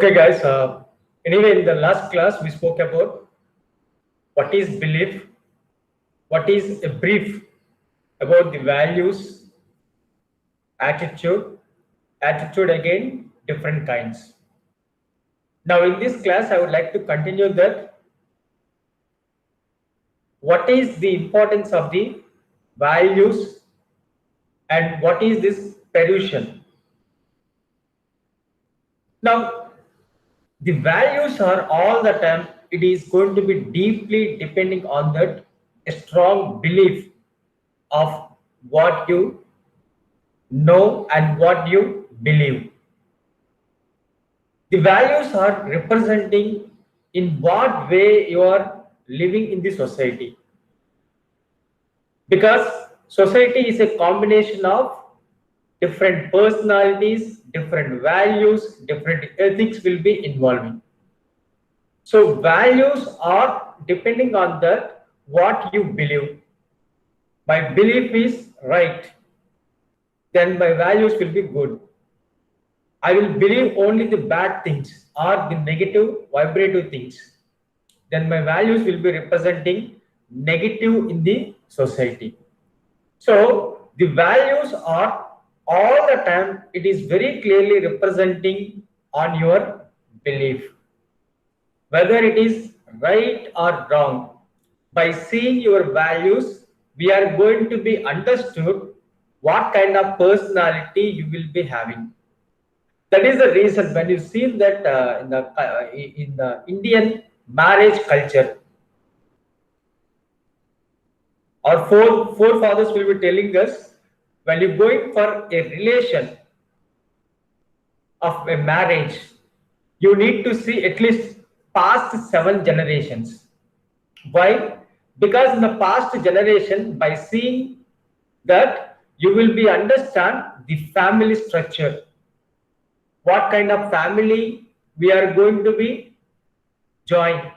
Okay, guys. Anyway, in the last class, we spoke about what is belief, what is a brief about the values, attitude again, different kinds. Now, in this class, I would like to continue that what is the importance of the values and what is this pollution. Now, the values are all the time, it is going to be deeply depending on that a strong belief of what you know and what you believe. The values are representing in what way you are living in the society. Because society is a combination of different personalities, different values, different ethics will be involving. So values are depending on that what you believe. My belief is right, then my values will be good. I will believe only the bad things or the negative vibrative things. Then my values will be representing negative in the society. So the values are all the time, it is very clearly representing on your belief. Whether it is right or wrong, by seeing your values, we are going to be understood what kind of personality you will be having. That is the reason when you see that in the Indian marriage culture, our forefathers will be telling us when you're going for a relation of a marriage, you need to see at least past 7 generations. Why? Because in the past generation, by seeing that, you will be understand the family structure, what kind of family we are going to be joined.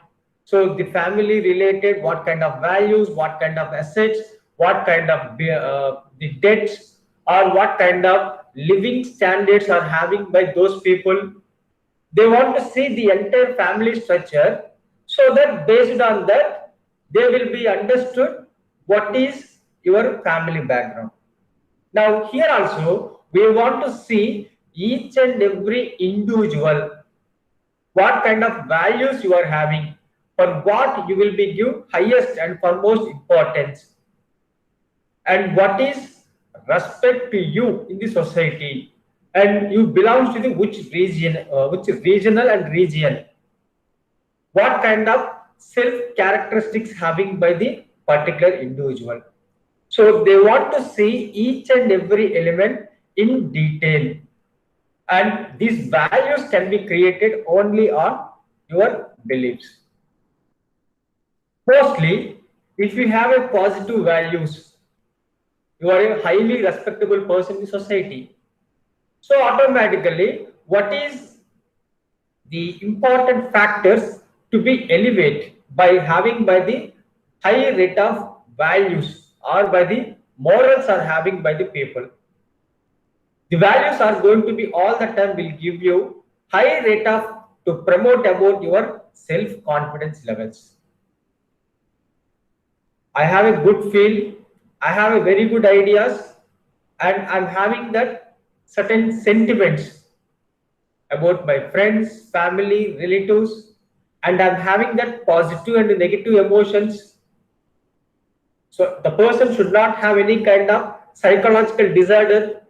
So the family related, what kind of values, what kind of assets, what kind of the debts, or what kind of living standards are having by those people. They want to see the entire family structure, so that based on that, they will be understood what is your family background. Now here also, we want to see each and every individual, what kind of values you are having, for what you will be give highest and foremost importance, and what is respect to you in the society, and you belong to the which region, which regional and region, what kind of self characteristics having by the particular individual. So they want to see each and every element in detail, and these values can be created only on your beliefs. Mostly, if you have a positive values, you are a highly respectable person in society. So automatically, what is the important factors to be elevated by having by the high rate of values or by the morals are having by the people. The values are going to be all the time will give you high rate of to promote about your self confidence levels. I have a good feel, I have a very good ideas, and I'm having that certain sentiments about my friends, family, relatives, and I'm having that positive and negative emotions. So the person should not have any kind of psychological disorder,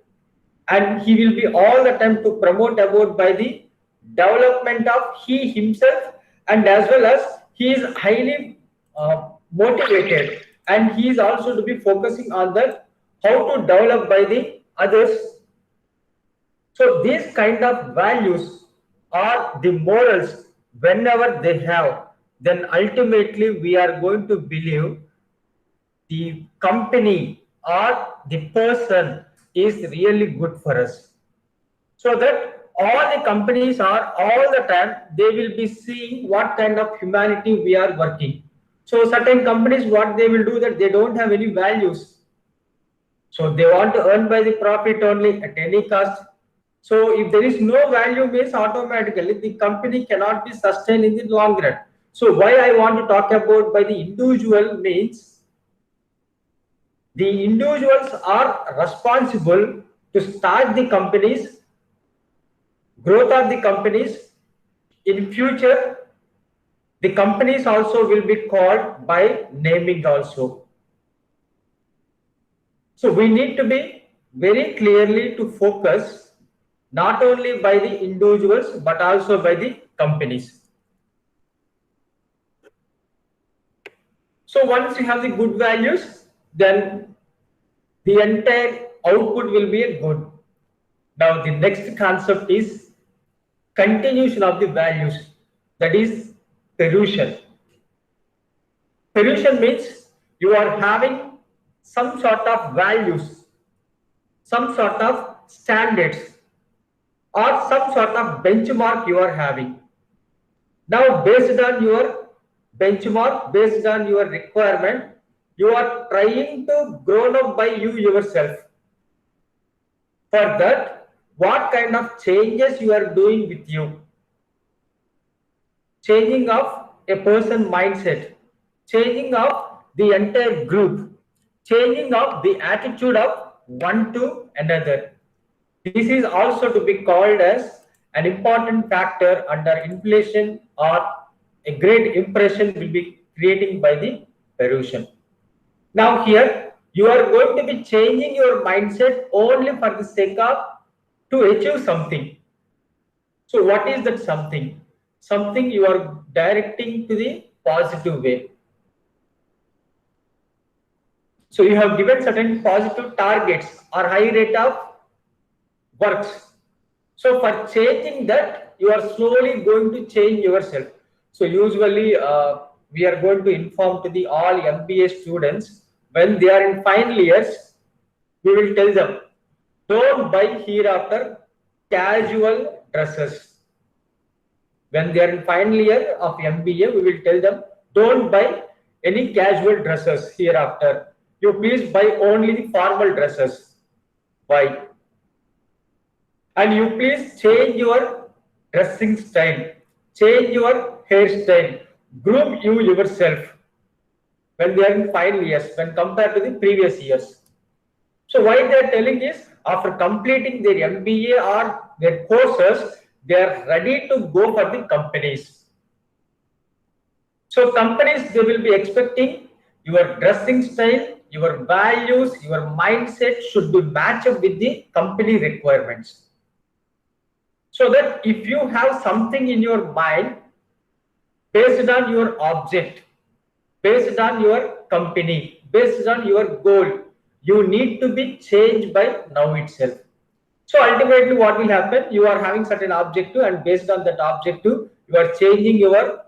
and he will be all the time to promote about by the development of he himself, and as well as he is highly motivated, and he is also to be focusing on that how to develop by the others. So these kind of values are the morals whenever they have, then ultimately we are going to believe the company or the person is really good for us. So that all the companies are all the time, they will be seeing what kind of humanity we are working. So certain companies, what they will do that they don't have any values. So they want to earn by the profit only at any cost. So if there is no value means automatically the company cannot be sustained in the long run. So why I want to talk about by the individual means the individuals are responsible to start the companies, growth of the companies. In future, the companies also will be called by naming also. So we need to be very clearly to focus not only by the individuals but also by the companies. So once you have the good values, then the entire output will be a good. Now the next concept is continuation of the values, that is Perusian. Perusian means you are having some sort of values, some sort of standards, or some sort of benchmark you are having. Now, based on your benchmark, based on your requirement, you are trying to grow up by you yourself. For that, what kind of changes you are doing with you? Changing of a person mindset, changing of the entire group, changing of the attitude of one to another. This is also to be called as an important factor under inflation, or a great impression will be creating by the Perusian. Now here you are going to be changing your mindset only for the sake of to achieve something. So what is that something? Something you are directing to the positive way. So you have given certain positive targets or high rate of works. So for changing that, you are slowly going to change yourself. So usually we are going to inform to the all MBA students when they are in final years, we will tell them, don't buy hereafter casual dresses. When they are in final year of MBA, we will tell them, don't buy any casual dresses hereafter. You please buy only the formal dresses. Why? And you please change your dressing style, change your hairstyle, groom you yourself when they are in final years when compared to the previous years. So why they are telling is, after completing their MBA or their courses, they are ready to go for the companies. So companies, they will be expecting your dressing style, your values, your mindset should be matched with the company requirements. So that if you have something in your mind based on your object, based on your company, based on your goal, you need to be changed by now itself. So ultimately what will happen, you are having certain objective, and based on that objective, you are changing your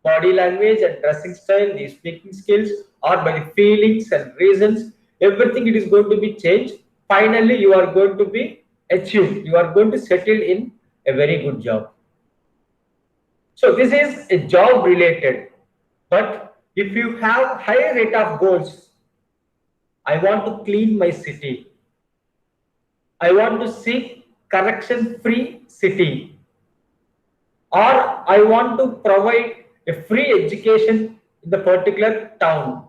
body language and dressing style, the speaking skills, or by the feelings and reasons, everything it is going to be changed. Finally, you are going to be achieved. You are going to settle in a very good job. So this is a job related. But if you have high rate of goals, I want to clean my city. I want to seek corruption-free city. Or I want to provide a free education in the particular town.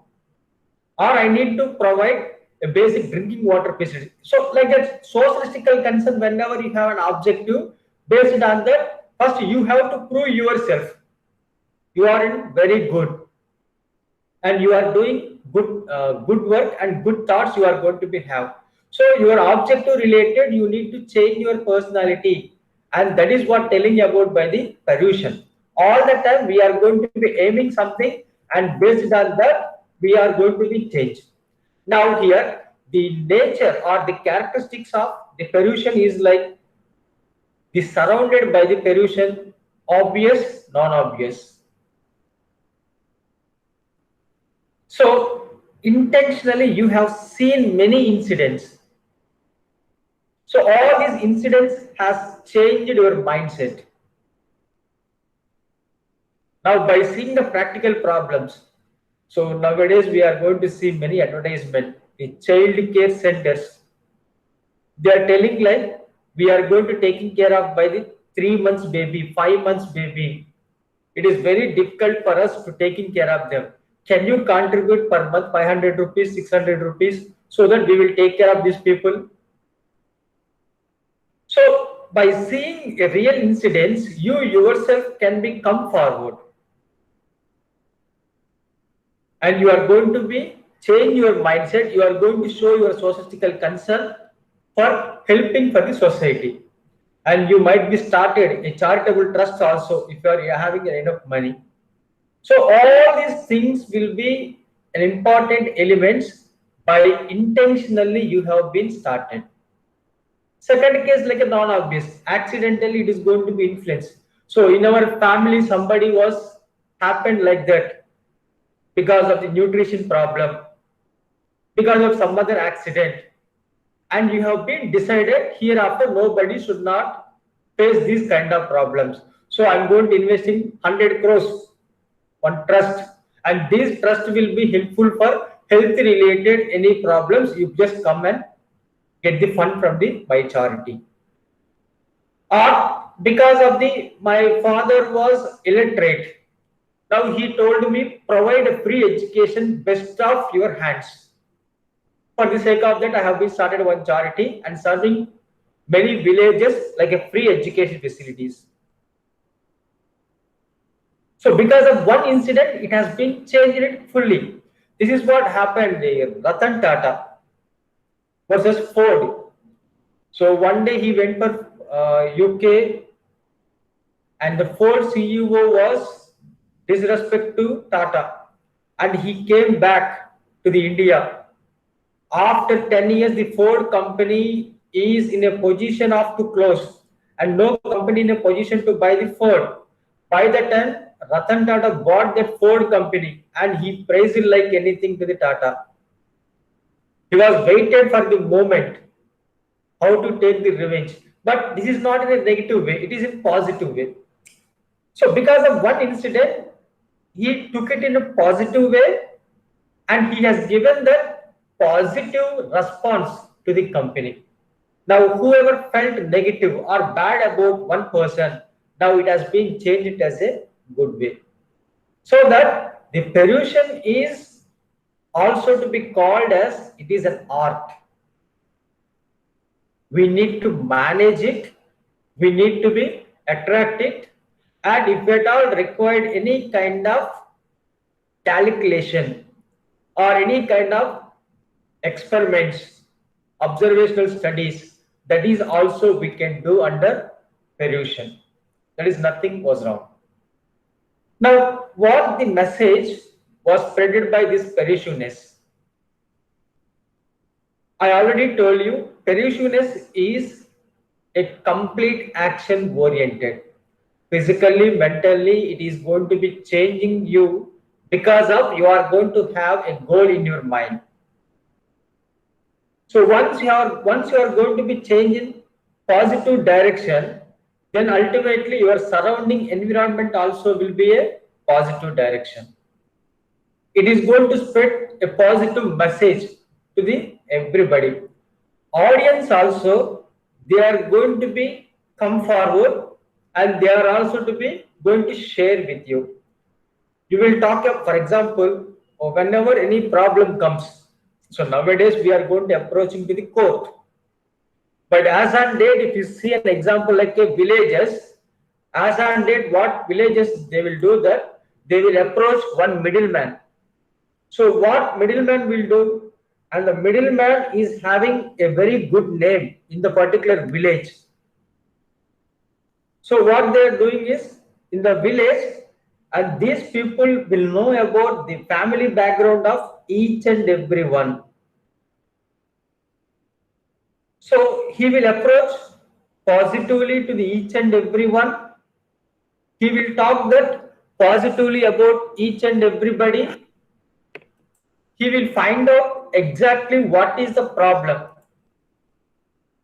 Or I need to provide a basic drinking water facility. So like that socialistical concern, whenever you have an objective, based on that, first you have to prove yourself. You are in very good and you are doing good work and good thoughts you are going to be have. So your objective related, you need to change your personality, and that is what telling about by the Perusian. All the time we are going to be aiming something, and based on that we are going to be changed. Now here the nature or the characteristics of the Perusian is like the surrounded by the Perusian, obvious, non-obvious. So intentionally you have seen many incidents. So all these incidents has changed your mindset. Now by seeing the practical problems, so nowadays we are going to see many advertisements, the child care centers. They are telling like we are going to taking care of by the 3 months baby, 5 months baby. It is very difficult for us to taking care of them. Can you contribute per month 500 rupees, 600 rupees so that we will take care of these people? So by seeing a real incidents, you yourself can be come forward. And you are going to be change your mindset. You are going to show your societal concern for helping for the society. And you might be started a charitable trust also if you are having enough money. So all these things will be an important elements by intentionally you have been started. Second case like a non-obvious, accidentally it is going to be influenced. So in our family somebody was happened like that because of the nutrition problem, because of some other accident, and you have been decided hereafter nobody should not face these kind of problems. So I'm going to invest in 100 crores on trust, and this trust will be helpful for health related any problems. You just come and get the fund from the by charity. Or because of the my father was illiterate. Now he told me provide a free education best of your hands. For the sake of that, I have been started one charity and serving many villages like a free education facilities. So because of one incident, it has been changed it fully. This is what happened there. Ratan Tata versus Ford. So one day he went for UK, and the Ford CEO was disrespect to Tata, and he came back to the India. After 10 years, the Ford company is in a position of to close, and no company in a position to buy the Ford. By the time Ratan Tata bought that Ford company, and he praised it like anything to the Tata. He was waited for the moment how to take the revenge. But this is not in a negative way, it is in positive way. So because of one incident, he took it in a positive way, and he has given that positive response to the company. Now, whoever felt negative or bad about one person, now it has been changed as a good way. So that the pollution is also to be called as it is an art. We need to manage it, we need to be attract it, and if at all required any kind of calculation or any kind of experiments, observational studies, that is also we can do under pollution. That is nothing was wrong. Now, what the message was spreaded by this perishioness? I already told you, perishioness is a complete action oriented. Physically, mentally, it is going to be changing you because of you are going to have a goal in your mind. So once you are going to be changing positive direction, then ultimately your surrounding environment also will be a positive direction. It is going to spread a positive message to the everybody. Audience also, they are going to be come forward, and they are also to be going to share with you. You will talk, for example, whenever any problem comes. So nowadays we are going to approaching to the court. But as on date, if you see an example like a villages, as on date, what villages they will do that they will approach one middleman. So what middleman will do, and the middleman is having a very good name in the particular village. So what they are doing is in the village, and these people will know about the family background of each and every one. So he will approach positively to the each and every one. He will talk that positively about each and everybody. He will find out exactly what is the problem.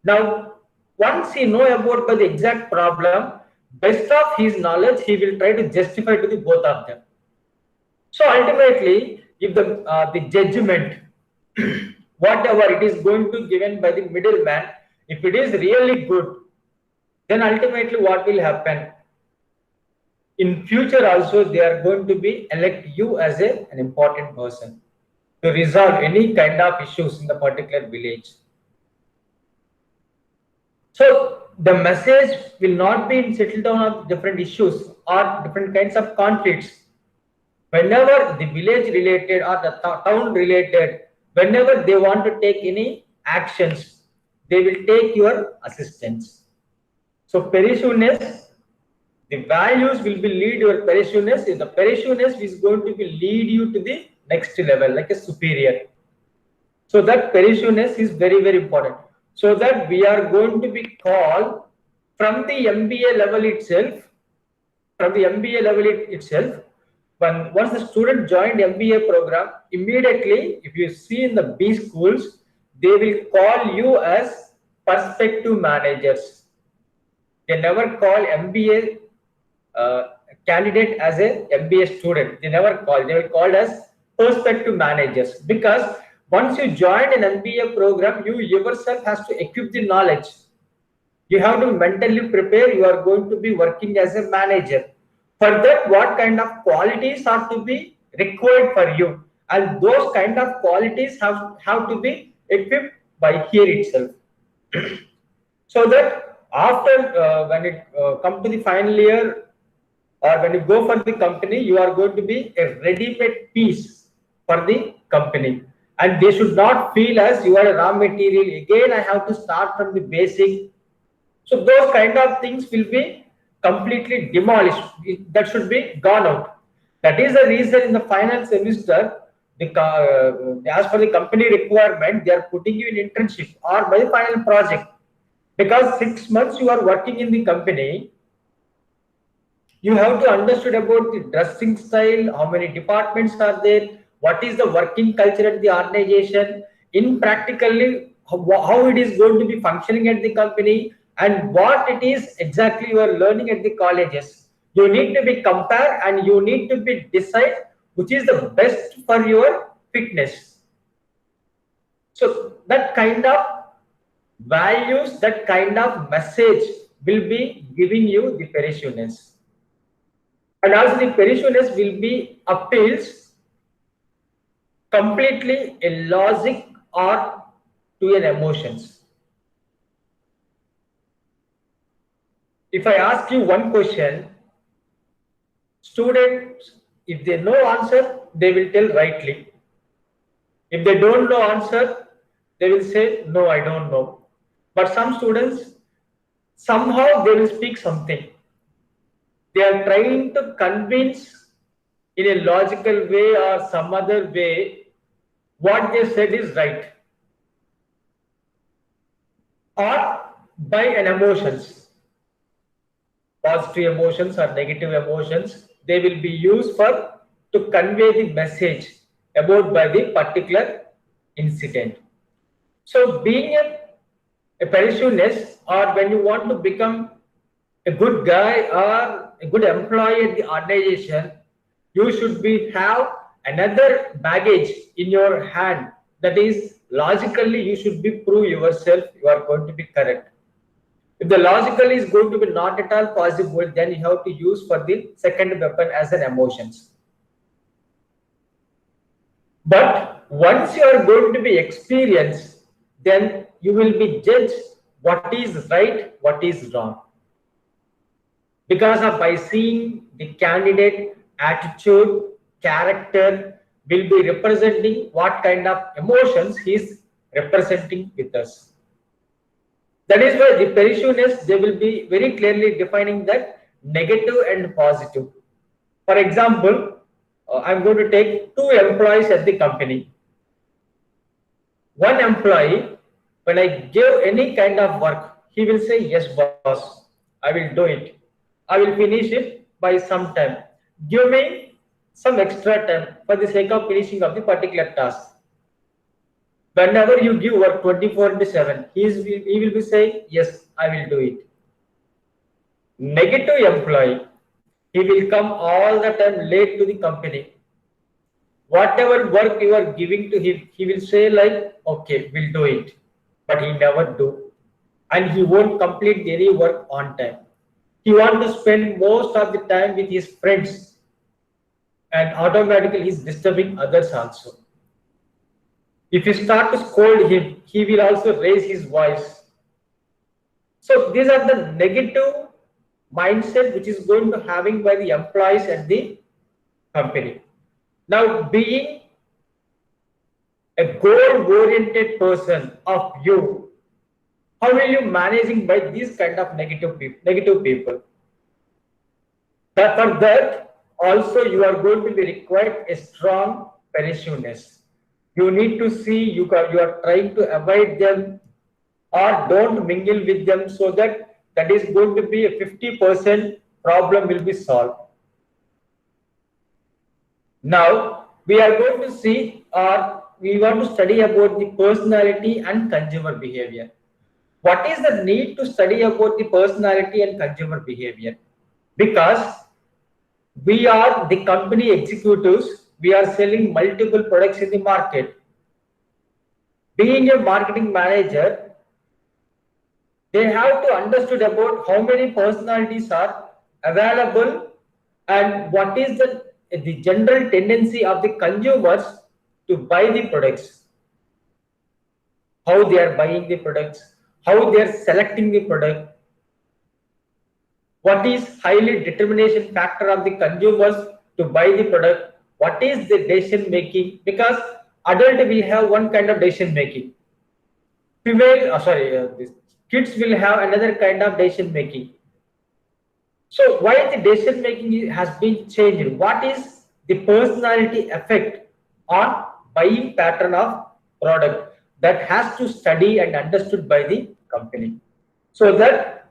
Now, once he know about the exact problem, best of his knowledge, he will try to justify to the both of them. So ultimately, if the judgment, whatever it is going to given by the middleman, if it is really good, then ultimately what will happen? In future also, they are going to be elect you as an important person to resolve any kind of issues in the particular village. So the message will not be in settle down of different issues or different kinds of conflicts. Whenever the village related or the town related, whenever they want to take any actions, they will take your assistance. So perishioness, the values will be lead your perishioness. The perishioness is going to be lead you to the next level, like a superior. So that perishioness is very, very important. So that we are going to be called from the MBA level itself, once the student joined MBA program, immediately, if you see in the B schools, they will call you as perspective managers. They never call MBA candidate as a MBA student. They never call. They will call as perspective managers, because once you join an MBA program, you yourself has to equip the knowledge. You have to mentally prepare. You are going to be working as a manager. For that, what kind of qualities are to be required for you, and those kind of qualities have to be equipped by here itself. So that after when it come to the final year, or when you go for the company, you are going to be a ready-made piece for the company, and they should not feel as you are a raw material. Again, I have to start from the basic. So those kind of things will be completely demolished. That should be gone out. That is the reason in the final semester, as per the company requirement, they are putting you in internship or by the final project. Because 6 months you are working in the company, you have to understand about the dressing style, how many departments are there, what is the working culture at the organization, in practically how it is going to be functioning at the company, and what it is exactly you are learning at the colleges. You need to be compare, and you need to be decide which is the best for your fitness. So that kind of values, that kind of message will be giving you the perishiness. And also the perishiness will be appeals completely a logic or to an emotions. If I ask you one question, students, if they know answer, they will tell rightly. If they don't know answer, they will say, no, I don't know. But some students, somehow they will speak something. They are trying to convince in a logical way or some other way what they said is right. Or by an emotions, positive emotions or negative emotions, they will be used for to convey the message about by the particular incident. So being a perishiness, or when you want to become a good guy or a good employee at the organization, you should be have another baggage in your hand. That is, logically you should be prove yourself you are going to be correct. If the logical is going to be not at all possible, then you have to use for the second weapon as an emotions. But once you are going to be experienced, then you will be judged what is right, what is wrong. Because of by seeing the candidate attitude, character will be representing what kind of emotions he is representing with us. That is why the perishiness, they will be very clearly defining that negative and positive. For example, I'm going to take two employees at the company. One employee, when I give any kind of work, he will say, yes, boss, I will do it. I will finish it by some time. Give me some extra time for the sake of finishing of the particular task. Whenever you give work 24/7, he will be saying, yes, I will do it. Negative employee, he will come all the time late to the company. Whatever work you are giving to him, he will say like, okay, we'll do it. But he never do. and he won't complete any work on time. He wants to spend most of the time with his friends, and automatically he's disturbing others also. If you start to scold him, he will also raise his voice. So these are the negative mindset which is going to having by the employees at the company. Now, being a goal-oriented person of you, how will you managing by these kind of negative people? But for that, also you are going to be required a strong persuasiveness. You need to see you are trying to avoid them or don't mingle with them, so that is going to be a 50% problem will be solved. Now we are going to see, or we want to study about the personality and consumer behavior. What is the need to study about the personality and consumer behavior? Because we are the company executives, we are selling multiple products in the market. Being a marketing manager, they have to understood about how many personalities are available and what is the general tendency of the consumers to buy the products, how they are buying the products, how they are selecting the product, what is highly determination factor of the consumers to buy the product, what is the decision making, because adult will have one kind of decision making, this kids will have another kind of decision making. So why the decision making has been changed? What is the personality effect on buying pattern of product that has to study and understood by the company, so that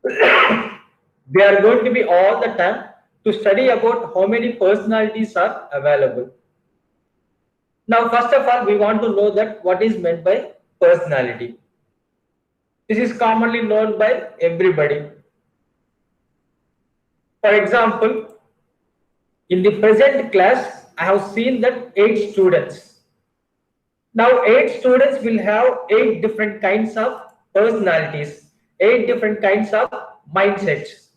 they are going to be all the time to study about how many personalities are available. Now, first of all, we want to know that what is meant by personality. This is commonly known by everybody. For example, in the present class, I have seen that 8 students. Now, 8 students will have 8 different kinds of personalities, 8 different kinds of mindsets.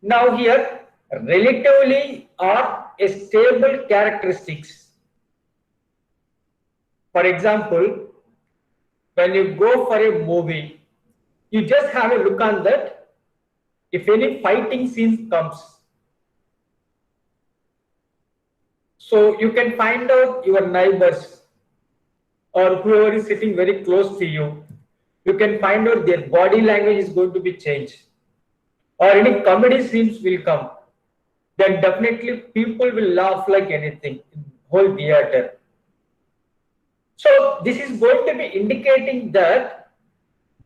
Now here, relatively are a stable characteristics. For example, when you go for a movie, you just have a look on that. If any fighting scene comes, so you can find out your neighbors or whoever is sitting very close to you. You can find out their body language is going to be changed, or any comedy scenes will come, then definitely people will laugh like anything in whole theater. So this is going to be indicating that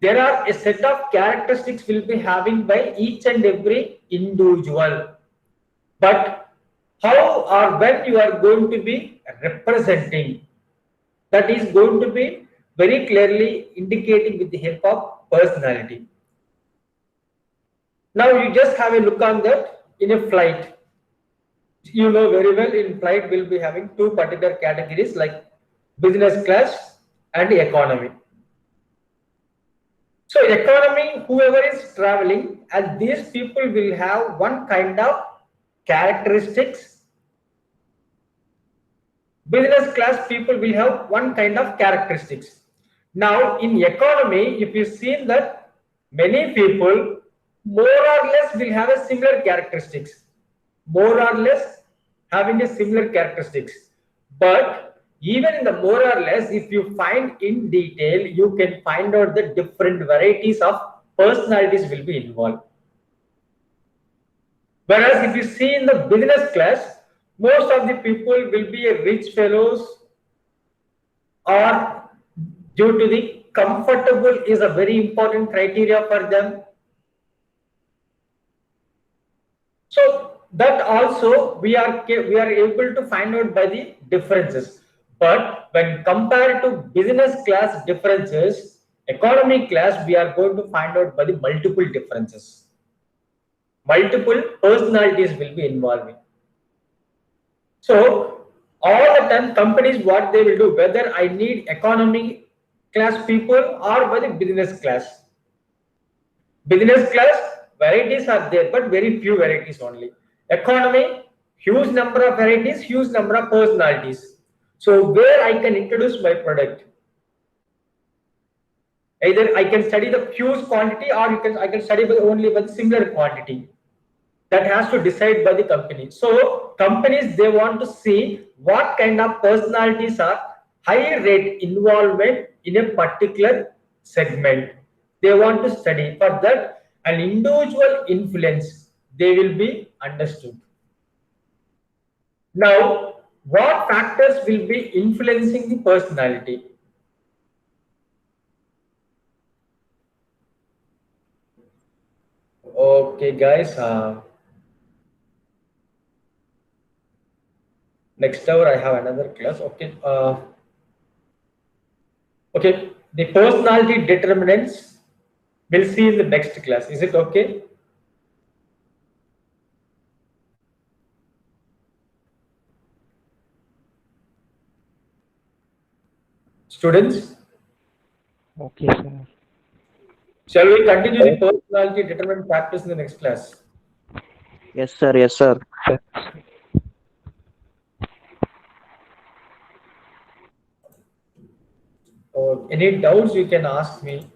there are a set of characteristics will be having by each and every individual. But how or when you are going to be representing, that is going to be very clearly indicating with the help of personality. Now you just have a look on that in a flight. You know very well, in flight we'll be having 2 particular categories like business class and economy. So economy, whoever is traveling, and these people will have one kind of characteristics. Business class people will have one kind of characteristics. Now in economy, if you see that many people more or less will have a similar characteristics, more or less having a similar characteristics. But even in the more or less, if you find in detail, you can find out the different varieties of personalities will be involved. Whereas if you see in the business class, most of the people will be a rich fellows, or due to the comfortable is a very important criteria for them. So that also we are able to find out by the differences. But when compared to business class differences, economy class, we are going to find out by the multiple differences. Multiple personalities will be involving. So all the time companies, what they will do, whether I need economy class people or by the business class, Business class, varieties are there, but very few varieties only. Economy, huge number of varieties, huge number of personalities. So where I can introduce my product, either I can study the huge quantity, or I can study only with similar quantity. That has to decide by the company. So companies, they want to see what kind of personalities are high rate involvement in a particular segment. They want to study. For that, an individual influence, they will be understood. Now, what factors will be influencing the personality? Okay, guys. Next hour I have another class. Okay. Okay. The personality determinants we'll see in the next class. Is it okay? Students? Okay, sir. Shall we continue the personality determinant factors in the next class? Yes, sir. Yes, sir. Any doubts you can ask me.